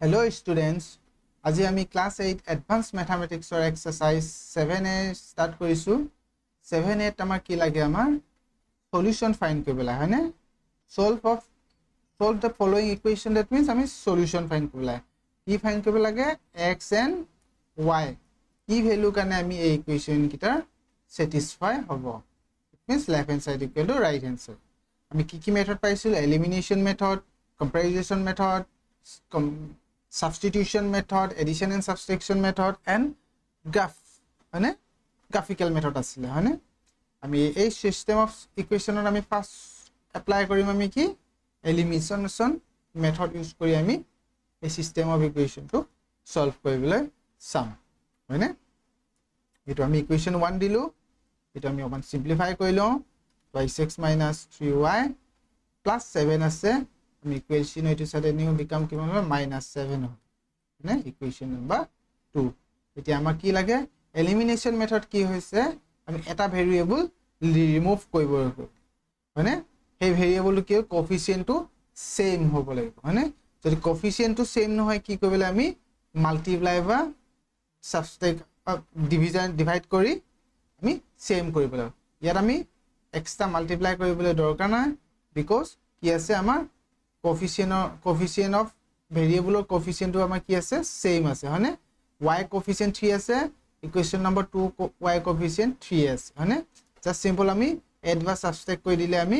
Hello students, আজি আমি class 8 advanced mathematics or exercise 7a start কৰিছো 7a আমাৰ কি লাগে আমাৰ solution find কৰিবলা হয়নে solve the following equation that means আমি solution find কৰিবলা কি find কৰিব লাগে x and y কি value কাৰণে আমি এই equation কিটা satisfy হ'ব it means left hand side equal to right hand side আমি কি method পাইছিল elimination method comparison method substitution method, addition and subtraction method, and graphical method asile hone ami ei system of equation ami first apply korim ami ki elimination method use kori ami ei system of equation to solve koribole sam hone eto ami equation 1 dilu eto ami oban simplify korilo y6 minus 3y plus 7 ase equation itu side new become kiman minus 7 ne equation number 2 এতিয়া আমাৰ কি লাগে elimination method কি হৈছে আমি এটা variable remove কৰিব লাগিব মানে সেই ভেৰিয়েবল কি কোএফিচিয়েন্ট টো সেম হ'ব লাগিব মানে যদি কোএফিচিয়েন্ট টো সেম নহয় কি কৰিলে আমি মাল্টিপ্লাই বা সাবট্ৰেক্ট ডিভিজন ডিভাইড কৰি আমি সেম কৰিব লাগিব ইয়াত আমি এক্সট্ৰা মাল্টিপ্লাই কৰিবলৈ দৰকাৰ নাই বিকজ কি আছে আমাৰ coefficient of variable coefficient to amar ki ase same ase hone y coefficient 3 ase equation number 2 y coefficient 3 ase hone just simple ami add ba subtract koi dile ami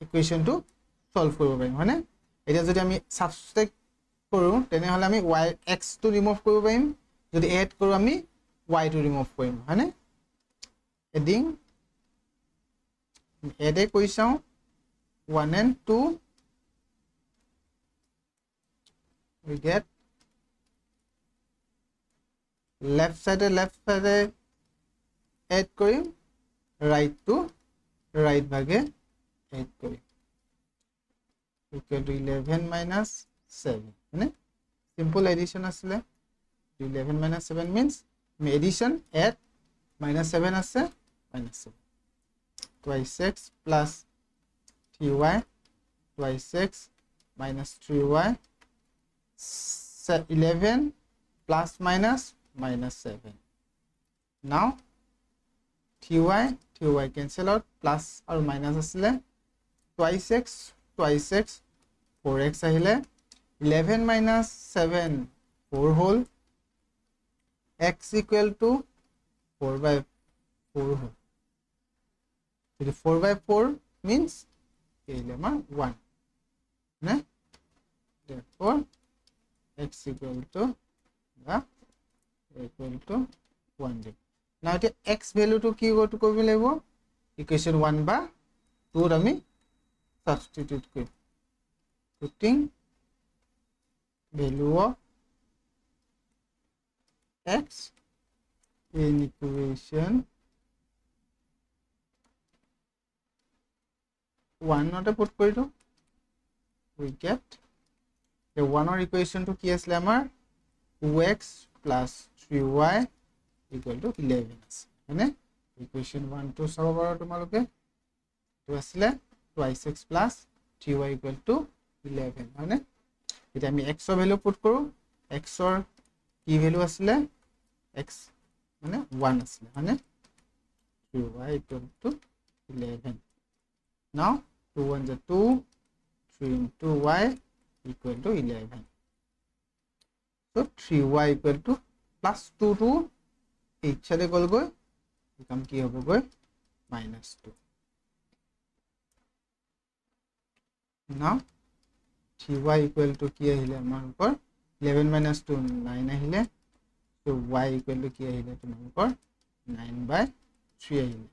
equation to solve koribo parim hone eta jodi ami subtract koru tene hole ami y x to remove koribo parim jodi add koru ami y to remove korim hone adding add e koi saw 1 and 2 we get left side add korim right to right bhage add korim equal to 11 minus 7 hone simple addition asle 11 minus 7 means addition add minus 7 ase minus 7 twice x plus 3y twice x minus 3y 11 plus minus minus 7 now 3y cancel out plus or minus asile twice x 4x ahile 11 minus 7 4 whole x equal to 4 by 4 whole so 4 by 4 means 1 ne therefore x equal to 1. Now the x value to ki go to kobi lebo equation 1 ba 2 ami substitute kori putting value of x in equation 1 not put kori do we get the one or equation to ki asle amar 2x plus 3y equal to 11 hone equation 1 to solve karo tumaloke to asle twice x plus 3y equal to 11 hone eta ami x or value put koru x or ki value asle x mane 1 asle hone 3y equal to 11 now 2 1 is 2 3 into y equal to 11 so 3y equal to plus 2 to h chale gol goy become ki hobo goy minus 2 now 3y equal to ki ahile amar upor 11 minus 2 9 ahile so y equal to ki ahile tumar upor 9 by 3 ahile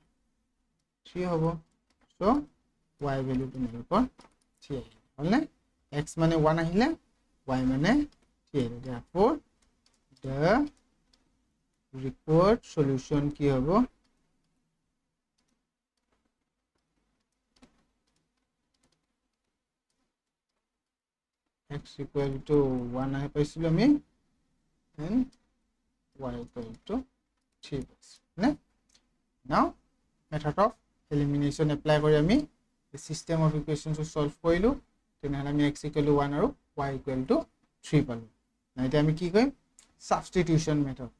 3 hobo so y value tumar upor 3 ahile hole x mane 1 ahile y mane 3 ahile therefore the required solution ki hobo x equal to 1 ahe paisilo ami and y equal to 3 ne now method of elimination apply kori ami the system of equations to solve korilu tenhale ami x equal to 1 aru y equal to 3 palu এতিয়া আমি কি কৰিম substitution method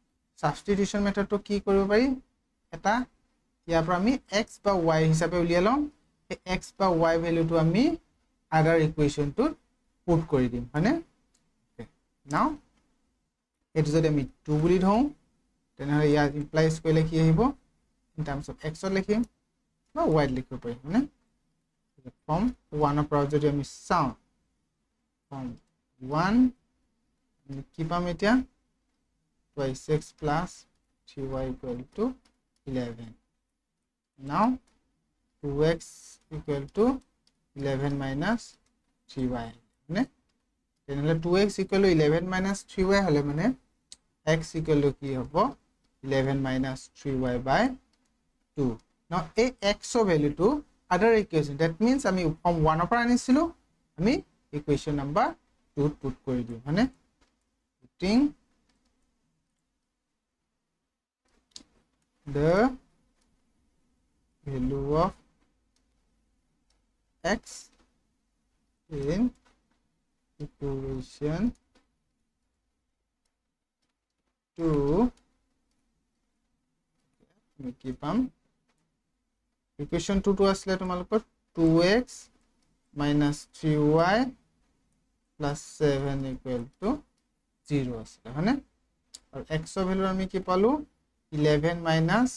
substitution মেথডটো কি কৰিব পাৰি এটা ইয়াৰ পৰা আমি x বা y হিচাপে উলিয়াই লম এই x বা y ভ্যালুটো আমি আদাৰ ইকুৱেশনটোত পুট কৰি দিম হয়নে নাও এটো যদি আমি 2 বুলি ধওঁ তেনেহলে ইয়াৰ ইমপ্লাইজ কৰিলে কি আহিব ইন টাৰ্মস অফ x লিখিম বা y লিখিব পাৰিম হয়নে ফ্ৰম 1 পৰা যদি আমি চাওঁ ফ্ৰম 1 কি পাম এতিয়া twice x plus 3y equal to 11 now 2x equal to 11 minus 3y ne tenhle 2x equal to 11 minus 3y hole mane x equal to ki hobo 11 minus 3y by 2 now a x value to other equation that means ami from 1 opar anisilu ami equation number 2 put kori diu hane putting the value of x in equation 2 keep equation 2 to asle tumalukor 2x minus 3y plus 7 equal to 0 asle hane aur x value ami ki palu 11 minus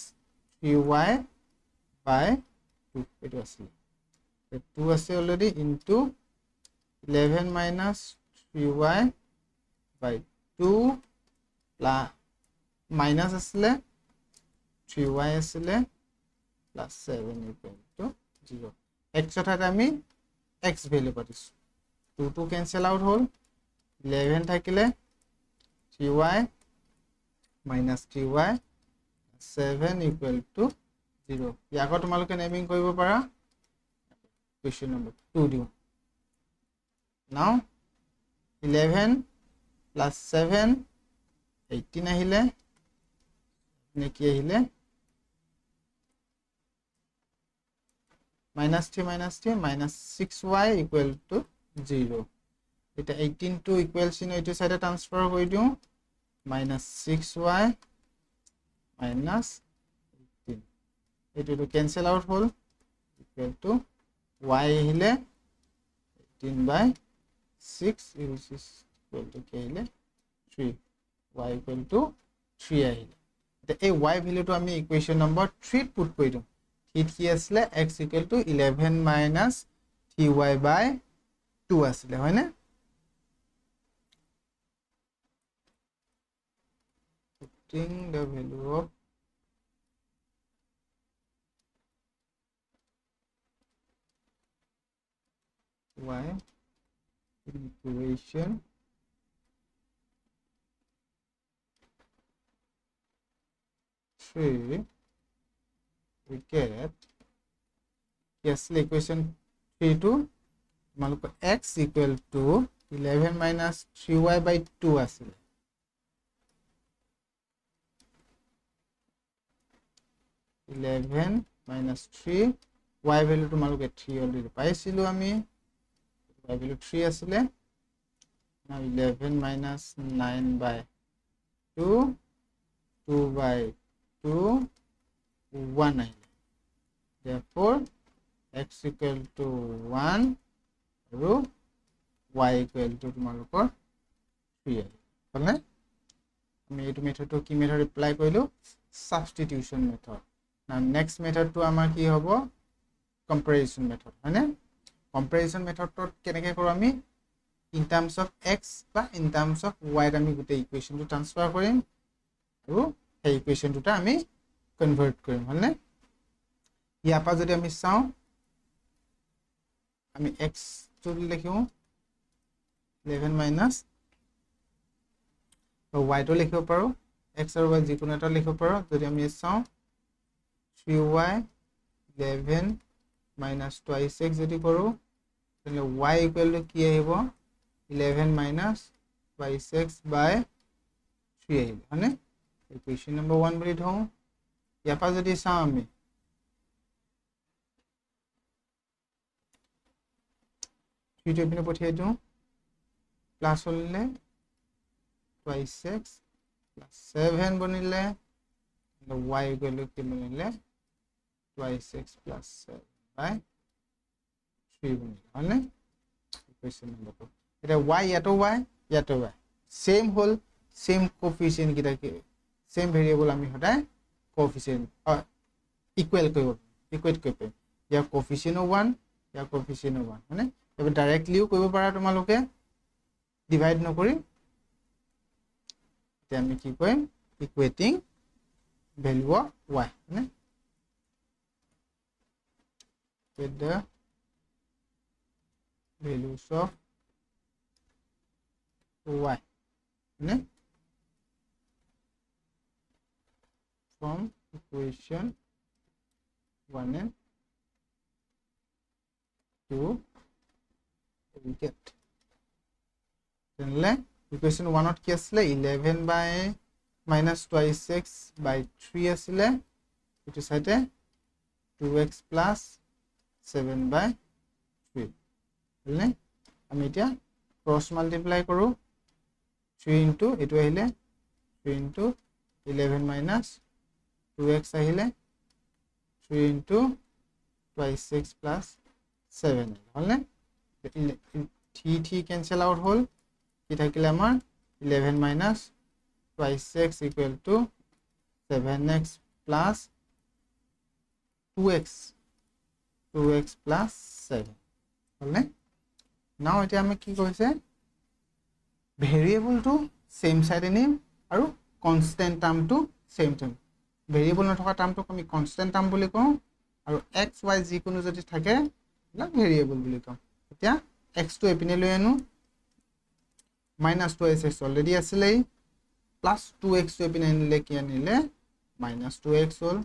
3y by 2 it was 2 is already into 11 minus 3y by 2 plus minus asle 3y asle plus 7 equal to 0 x othate ami x value patisu 2 to cancel out hole 11 thakile 3y minus 3y 7 equal to 0 ইয়াকো তোমালোকে naming কৰিব পাৰা question number 2 দিও now 11 plus 7 18 আহিলে নে কি আহিলে minus 3 minus 6y equal to 0 এটা 18 to equals in এইটো সাইডে ট্রান্সফার কৰি দিও minus 6y minus 18 এইটো to cancel out hole equal to y আহিলে 18 by 6 which is equal to k আহিলে 3 y equal to 3 আহিলে এটা এই y value to আমি equation number 3 put কৰি দিম ঠিক কি আসলে x equal to 11 minus 3y by 2 আসলে হয় না putting the value of y in equation 3 we get yes equation 3 to maluk x equal to 11 minus 3y by 2 asile 11 minus 3 y value to maluke 3 already paisilu ami y value 3 asile now 11 minus 9 by 2 2 by 2 1 ahile therefore x equal to 1 ru y equal to tumalukor 3 hole ami etu method to ki method apply koilu substitution method now next method to amar ki hobo comparison method hane comparison method to keneke koru ami in terms of x ba in terms of y ami gute equation to transfer korim aru ei equation to ta ami convert korim hone ইয়া পা যদি আমি চাও আমি x to লিখিও 11 minus y to লিখিব পাৰো x আৰু y যিকোনো এটা লিখিব পাৰো যদি আমি চাও 3y 11 minus twice x যদি কৰো তাহলে y equal to কি আহিব 11 minus twice x by 3 আহিব মানে ইকুয়েশন নম্বৰ 1 বুলি ধও ইয়া পা যদি চাও আমি 3 to এপিনে পঠিয়াই দিও প্লাস হলে twice x plus 7 বনিলে y equal to কি বনিলে twice x plus 7 by 3 বনিলে হয়নে ইকুয়েশন নম্বৰ 2 এটা y ইয়াতো y সেম হল সেম কোএফিসিয়েন্ট কিটা কি সেম ভেরিয়েবল আমি হদায় কোএফিসিয়েন্ট ইকুৱেল কৰিব ইকুৱেট কৰিব ইয়াৰ কোএফিসিয়েন্ট 1 ইয়াৰ কোএফিসিয়েন্ট 1 মানে এবে ডাইৰেক্টলিও কৰিব পাৰা তোমালোকে ডিভাইড নকৰি তে আমি কি কৰিম ইকুৱেটিং ভ্যালু অফ y মানে with the values of y né from equation 1 and 2 we get then equation 1 ot ki asile 11 by minus twice x by 3 asile etu side 2x plus 7 by 3 হলনে আমি এটা cross multiply কৰো 3 into এটো আহিলে 3 into 11 minus 2x আহিলে 3 into twice x plus 7 হলনে t cancel out হল কি থাকিলে আমাৰ 11 minus twice x equal to 7x plus 2x plus 7 হলনে now এটা আমি কি কৈছে ভেৰিয়েবল টু সেম সাইড এনিম আৰু constant term to same term variable নথকা টাৰ্মটো আমি কনস্ট্যান্ট টাৰ্ম বুলি কওঁ আৰু x y যিকোনো যদি থাকে না ভেৰিয়েবল বুলি কওঁ এতিয়া x টো এপিনে লৈ আনো minus 2x already আছিলেই plus 2x টো এপিনে আনিলে কি আনিলে minus 2x হল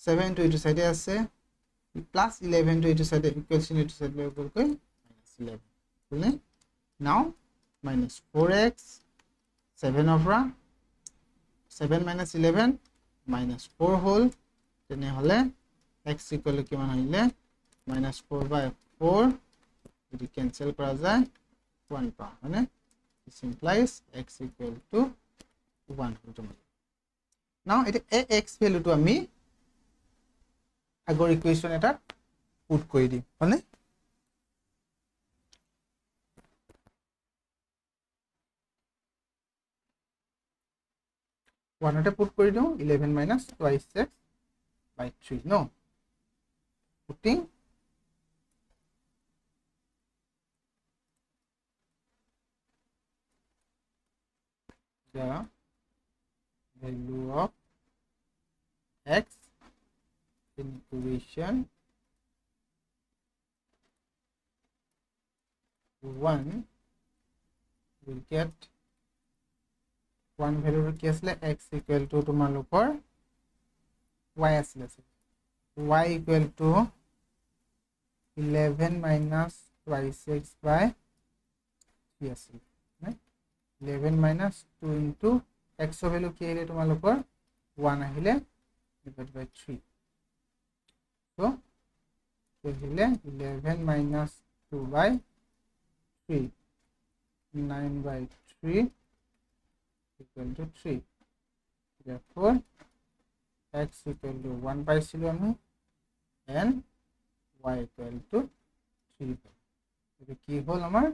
7 টো ইটো সাইডে আছে plus 11 টো ইটো সাইডে ইকুৱেলছন ইটো সাইডে লৈ গ'ল কৈ minus 11 হলনে now minus 4x 7 of 7 minus 11 minus 4 whole তেনে হলে x equal to কিমান আহিলে minus 4 by 4 যদি cancel কৰা যায় 1 পাওঁ মানে this implies x equal to 1 hall now এটা x value টো আমি আগৰ ইকুৱেশন এটা পুট কৰি দিম হয়নে one তে put কৰি দিও 11 minus twice x by 3 no putting the value of x in equation 1 will get one value কি আসলে x equal to তোমালোকৰ y আসলে y equal to 11 minus twice x by 3 আসলে 11 minus 2 into x value কি আহিলে তোমালোকৰ 1 আহিলে divided by 3 so আহিলে 11 minus 2 by 3 9 by 3 equal to 3 therefore x equal to 1 পাইছিলো আমি and y equal to 3 এটা কি হল আমাৰ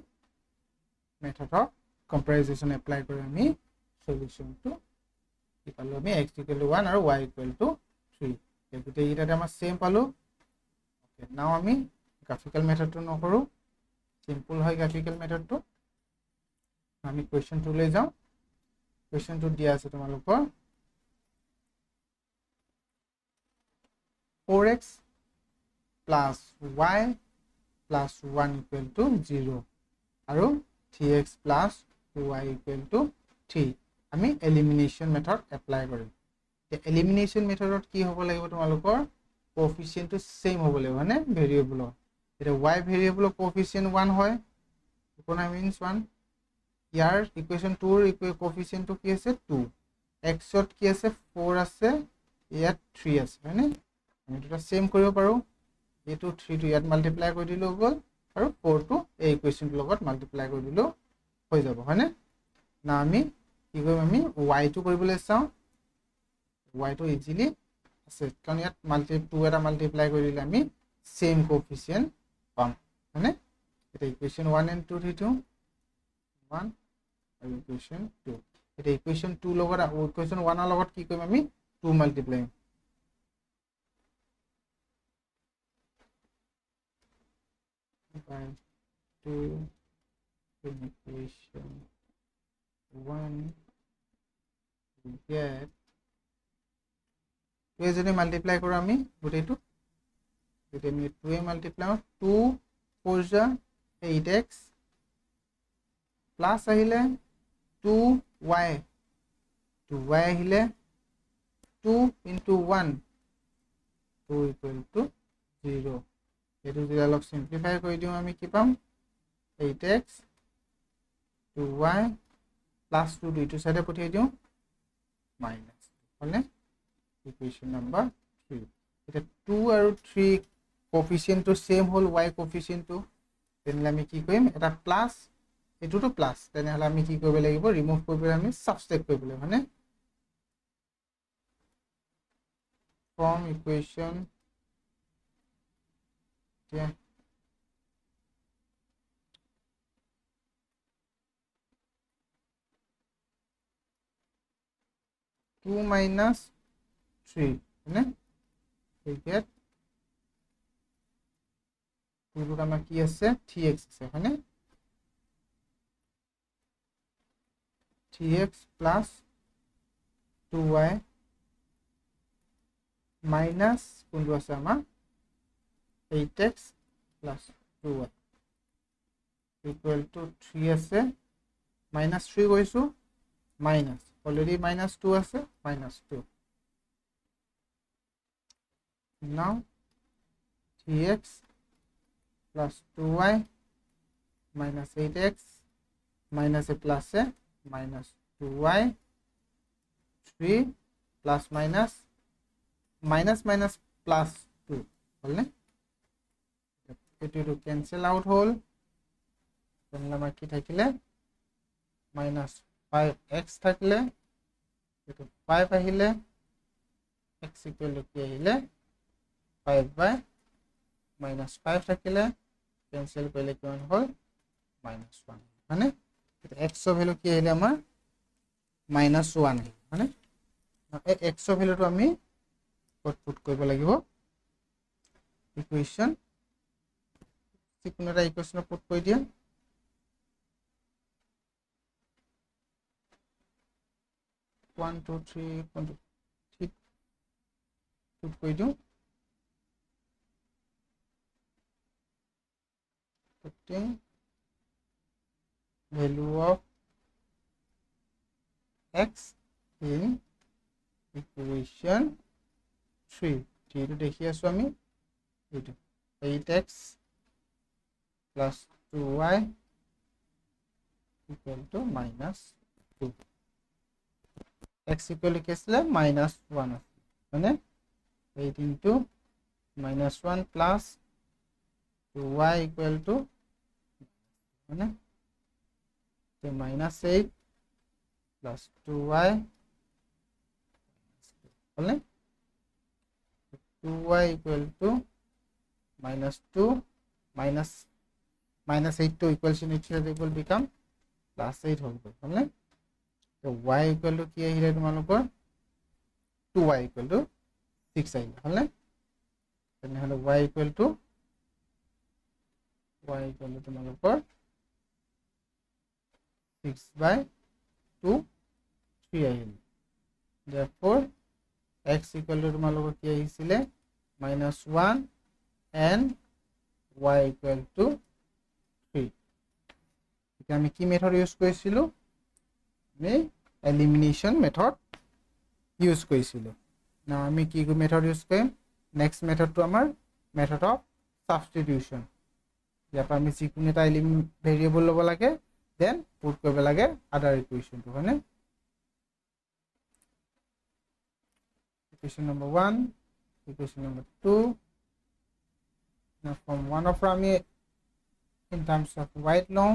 মেথড অফ কম্পাৰিজন এপ্লাই কৰি আমি সলিউশন টু কি পালো আমি x equal to 1 আৰু y equal to 3 এগুতে ইটাতে আমাৰ সেম পালো ওকে নাও আমি গ্ৰাফিক্যাল মেথডটো নকৰো সিম্পল হয় গ্ৰাফিক্যাল মেথডটো আমি কোৱেশ্চন টু লৈ যাও question to দিয়া আছে তোমালোকৰ 4x plus y plus 1 equal to 0 আৰু 3x plus y equal to 3 আমি elimination method apply কৰিম তে elimination methodত কি হ'ব লাগিব তোমালোকৰ coefficient to same হ'ব লাগিব মানে variable এটা y variable coefficient 1 হয় কোন means 1 ইয়াৰ ইকুৱেশন 2 ৰ কোএফিচিয়েন্ট কি আছে 2 x ত কি আছে 4 আছে ইয়াত 3 আছে মানে আমি দুটা সেম কৰিব পাৰো এটো 3 টো ইয়াত মাল্টিপ্লাই কৰি দিলো গল আৰু 4 টো এই ইকুৱেশনটোৰ লগত মাল্টিপ্লাই কৰি দিলো হৈ যাব হয়নে না আমি কি কৰিম আমি y টো কৰিবলৈ চাওঁ y টো ইজিলি আছে কাৰণ ইয়াত 2 এটা মাল্টিপ্লাই কৰি দিলে আমি সেম কোএফিচিয়েন্ট পাম মানে এটা ইকুৱেশ্যন 1 and 2 দিটো 1 আৰু ইকুৱেশ্যন 2 এটা ইকুৱেশ্যন 2 লগত আৰু ইকুৱেশ্যন 1 ৰ লগত কি কৰিম আমি 2 multiply by 2 equation 1 we get two যদি মাল্টিপ্লাই কৰো আমি গোটেইটো যদি আমি 2 মাল্টিপ্লাই 2 4 যা 8x প্লাস আহিলে 2y 2y আহিলে 2 into 1 2 equal to 0 এটো যদি অলপ সিম্পলিফাই কৰি দিও আমি কি পাম 8x 2y plus 2 দুইটো সাইডে পঠিয়াই দিও মাইনাস হলে ইকুৱেশ্যন নাম্বাৰ 3 এটা 2 আৰু 3 কোএফিচিয়েন্ট টো সেম হল y কোএফিচিয়েন্ট টো তেনলে আমি কি কৰিম এটা প্লাস এটোটো প্লাস তেনেহলে আমি কি কৰিব লাগিব ৰিমুভ কৰিব আমি সাবট্ৰেক্ট কৰিব লাগিব মানে from equation yeah 2 minus 3 né we get 2 টো আমাৰ কি আছে 3x আছে হয়নে 3x plus 2y minus কোনটো আছে আমাৰ 8x plus 2y equal to 3 আছে minus 3 গৈছো minus already minus 2 আছে minus 2 now 3x plus 2y minus 8x minus a plus a minus 2y 3 plus minus minus minus plus 2 হলনে এটো cancel out হল তাহলে আমাৰ কি থাকিলে minus 5x থাকিলে এটো 5 আহিলে x equal to কি আহিলে 5 by minus 5 থাকিলে ক্যান্সেল কৰিলে কিমান হল minus 1 মানে এটা x ৰ ভ্যালু কি আহিলে আমাৰ minus 1 মানে এই x ৰ ভ্যালুটো আমি কত পুট কৰিব লাগিব ইকুৱেশ্যন যিকোনো এটা ইকুৱেশ্যন পুট কৰি দিয়া 1 2 3 ঠিক পুট কৰি দিও putting value of x in equation 3 to দেখি আছো আমি এটো 8x plus 2y equal to minus 2 x equal to কেসলে minus 1 মানে 8 into minus 1 plus 2y equal to মানে তো minus 8 plus 2y হলে 2y equal to minus 2 minus 8 to equation it will become plus 8 হল হলে তো y equal to কি আহিলে তোমালোকৰ 2y equal to 6 আহিলে হলে তেনেহলে y equal to তোমালোকৰ 6 by 2 3 আহিলে therefore x equal to তোমালোকৰ কি আহিছিলে minus 1 and y equal to 3 এতিয়া আমি কি মেথড ইউজ কৰিছিলো আমি এলিমিনেশন মেথড ইউজ কৰিছিলো না আমি কি মেথড ইউজ কৰিম নেক্সট মেথডটো আমাৰ মেথড অফ সাবস্টিটিউশন ইয়াত আমি যিকোনো এটা ভেৰিয়েবল ল'ব লাগে দেন পুট কৰিব লাগে আদাৰ ইকুৱেশ্যনটো হয়নে equation number 1 equation number 2 now from one of আমি in terms of white law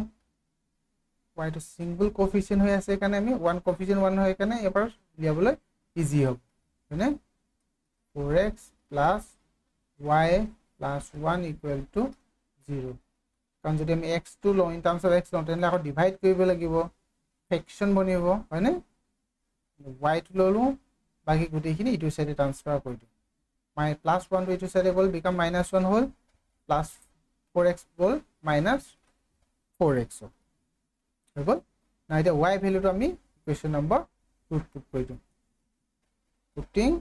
y to single coefficient হৈ আছে কাৰণে আমি 1 coefficient 1 হয় কাৰণে এবাৰ লিয়াবলৈ ইজি হ'ব মানে 4x plus y plus 1 equal to 0 কাৰণ যদি আমি x টো লওঁ ইন টাৰ্মছ অফ x লওঁ তেন্তে আকৌ ডিভাইড কৰিব লাগিব ফ্ৰেকশন বনিব হয়নে y টো ললো বাকি গোটেইখিনি ইটো সাইডে ট্ৰান্সফাৰ কৰি দিওঁ my plus 1 to ইটো সাইডে will become minus 1 হ'ল plus 4x will minus 4x হৈ গ'ল না এটা y ভ্যালুটো আমি ইকুয়েশন নম্বৰ 2 পুট কৰি দিওঁ putting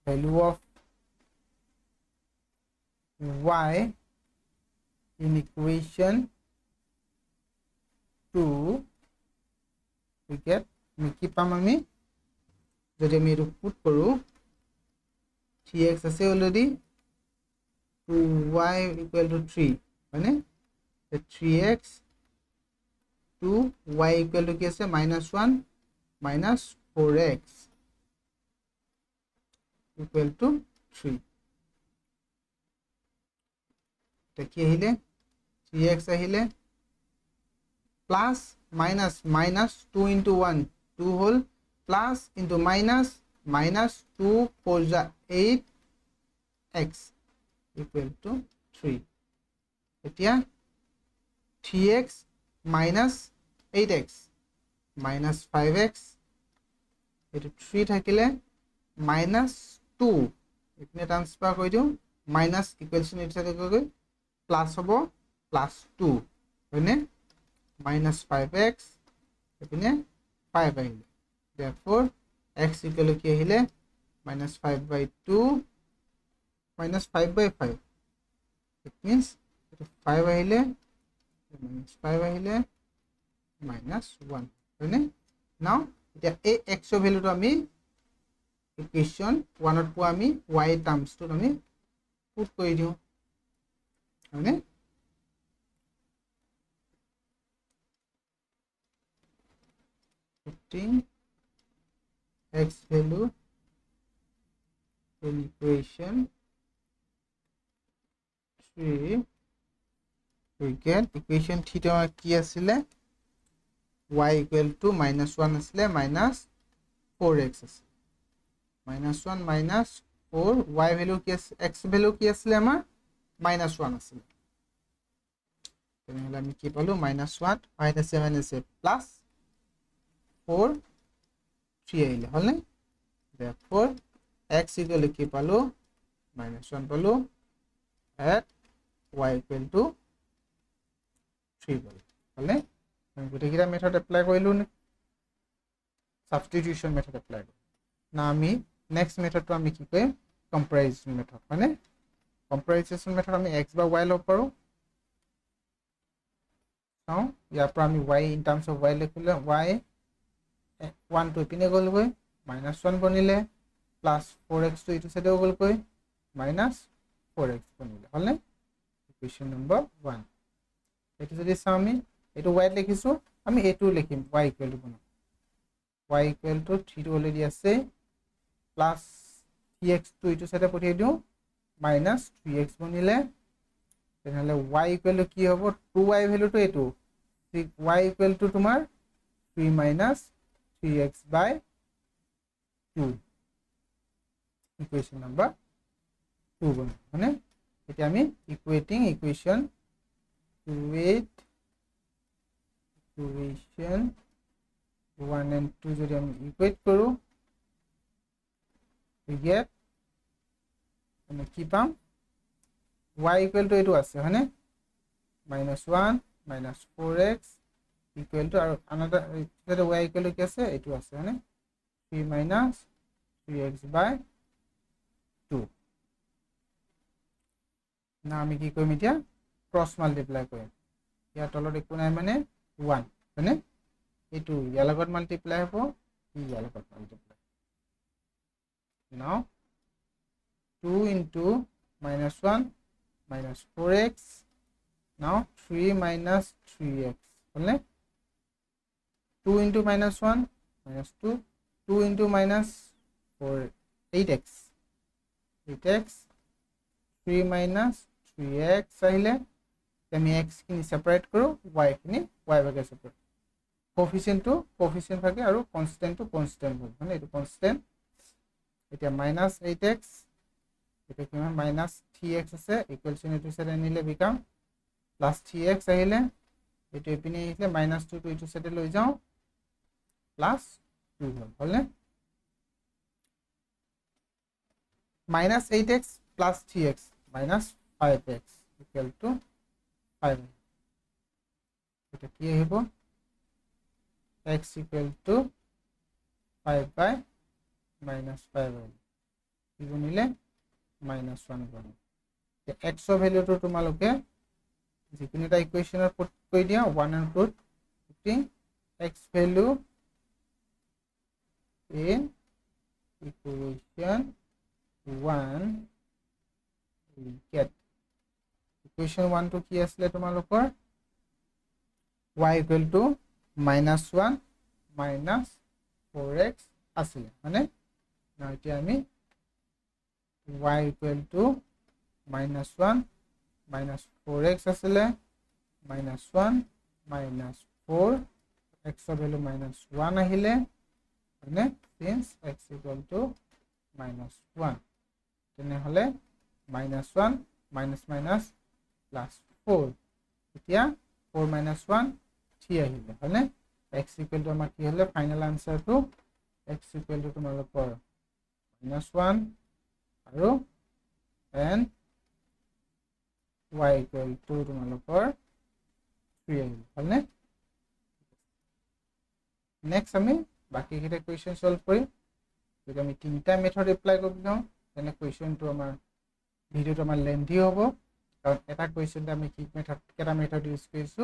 value of y in equation 2 we get কি পাম আমি যদি আমি এটো পুট কৰো 3x আছে অলরেডি 2y equal to 3 মানে 3x 2y equal to কি আছে -1 minus 4x equal to 3 কি আহিলে 3x আহিলে plus minus 2 into 1 2 whole plus into minus 2 4 8x equal to 3 এতিয়া 3x minus 8x minus 5x এটো 3 থাকিলে minus 2 এখানে ট্রান্সফার কৰি দিও minus ইকুয়েশন এটা গৈ প্লাস হ'ব plus 2 হয়নে minus 5x এখানে 5 আহিলে therefore x equal to কি আহিলে minus 5/2 minus 5/5 it means 5 আহিলে minus 5 আহিলে minus 1 হয়নে now এতিয়া এই x ৰ ভ্যালুটো আমি ইকুয়েশন 1 ত পোৱা আমি y টাৰ্মস টো আমি পুট কৰি দিও হয়নে putting x value in equation 3 we get equation theta কি আছিল y equal to -1 আছিল minus 4x আছিল -1 minus 4 y value কি আছে x value কি আছিল আমাৰ -1 আছিল তেনেহলে আমি কি পালো -1 -7 plus 4 3 আহিলে হল নাই therefore x equal to কি পালো -1 পালো at y equal to 3 পালো হল নাই আমি গোটেইকিটা মেথড এপ্লাই কৰিলো সাবস্টিটিউশন মেথড এপ্লাই না আমি নেক্সট মেথডটো আমি কি কৰিম কম্পাৰিজন মেথড মানে কম্পাৰিজন মেথড আমি x বা y লব পাৰো নাও ইয়াৰ পৰা আমি y in terms of y লিখিলে y 1 to ইপিনে গল গৈ -1 বনিলে plus 4x to ইটো সাইডে গল গৈ -4x বনিলে হল নাই ইকুয়েশন নম্বৰ 1 এটো যদি চাও আমি এটো y লিখিছো আমি এটো লিখিম y equal to বনাম y equal to 3 to already আছে plus 3x to ইটো সাইডে পঠিয়াই দিও -3x বনিলে তেনেহলে y equal to কি হ'ব 2y ভ্যালু তো এটো y equal to তোমাৰ 3 minus 3x by 2 equation number 2 বনে মানে এতিয়া আমি ইকুয়েটিং ইকুয়েশন ইকুয়েশন 1 and 2 যদি আমি ইকুয়েট কৰো we get মানে কি পাম y equal to এটো আছে হয়নে -1 minus 4x equal to another y equal to কি আছে এটো আছে হয়নে 3 minus 3x by 2 না আমি কি কৰিম এতিয়া ক্ৰস মাল্টিপ্লাই কৰিম ইয়াৰ তলত একো নাই মানে 1 হয়নে এটো ইয়াৰ লগত মাল্টিপ্লাই হ'ব ইয়াৰ লগত multiply now 2 into -1 minus 4x now 3 minus 3x হলনে 2 into -1 minus 2 2 into minus 4 8x 3 minus 3x আহিলে আমি x খিনি সেপাৰেট কৰো y খিনি y ভাগে সেপাৰেট কোফিচিয়েন্ট ভাগে আৰু কনস্ট্যান্ট ভাগে মানে এটো কনস্ট্যান্ট এতিয়া -8x এটা কিমান -3x আছে ইকুৱেলছন এটো সাইড আনিলে বিকাম +3x আহিলে এটো এপিনে আহিলে -2 টো এটো সাইডে লৈ যাও +2 হল -8x + 3x -5x equal to 5 এটা কি আহিব x equal to 5 by -5 কি গুণিলে -1 গুণ x ৰ ভ্যালুটো তোমালোকে যিকোনো এটা ইকুৱেচনৰ পুট কৰি দিয়া 1 and 2 putting x value in equation 1 we get equation 1 to কি আসলে তোমালোকৰ y equal to -1 -4x আসলে মানে না এতিয়া আমি y equal to -1 -4x আসলে -1 -4 x ৰ ভ্যালু -1 আহিলে মানে since x equal to -1 তেনে হলে -1 +4 এতিয়া 4 -1 3 আহিলে হলে x equal to আমাৰ কি হলে final answer to x equal to তোমালোকৰ -1 আৰু and y equal to তোমালোকৰ 3 আহিলে হলনে নেক্সট আমি বাকি কিটা কোৱেশ্চন সলভ কৰিম যদি আমি তিনটা মেথড এপ্লাই কৰি যাওঁ তেনে কোৱেশ্চনটো আমাৰ ভিডিওটো আমাৰ লেন্থি হ'ব কাৰণ এটা কোৱেশ্চনতে আমি কি মেথড কেটা মেথড ইউজ কৰিছো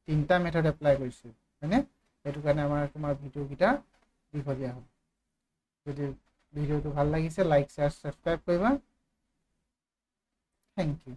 তিনটা মেথড এপ্লাই কৰিছো মানে এটো কাৰণে আমাৰ তোমাৰ ভিডিও কিটা দীঘলীয়া হ'ব যদি ভিডিওটো ভাল লাগিছে লাইক শেয়াৰ সাবস্ক্ৰাইব কৰিবা থ্যাংক ইউ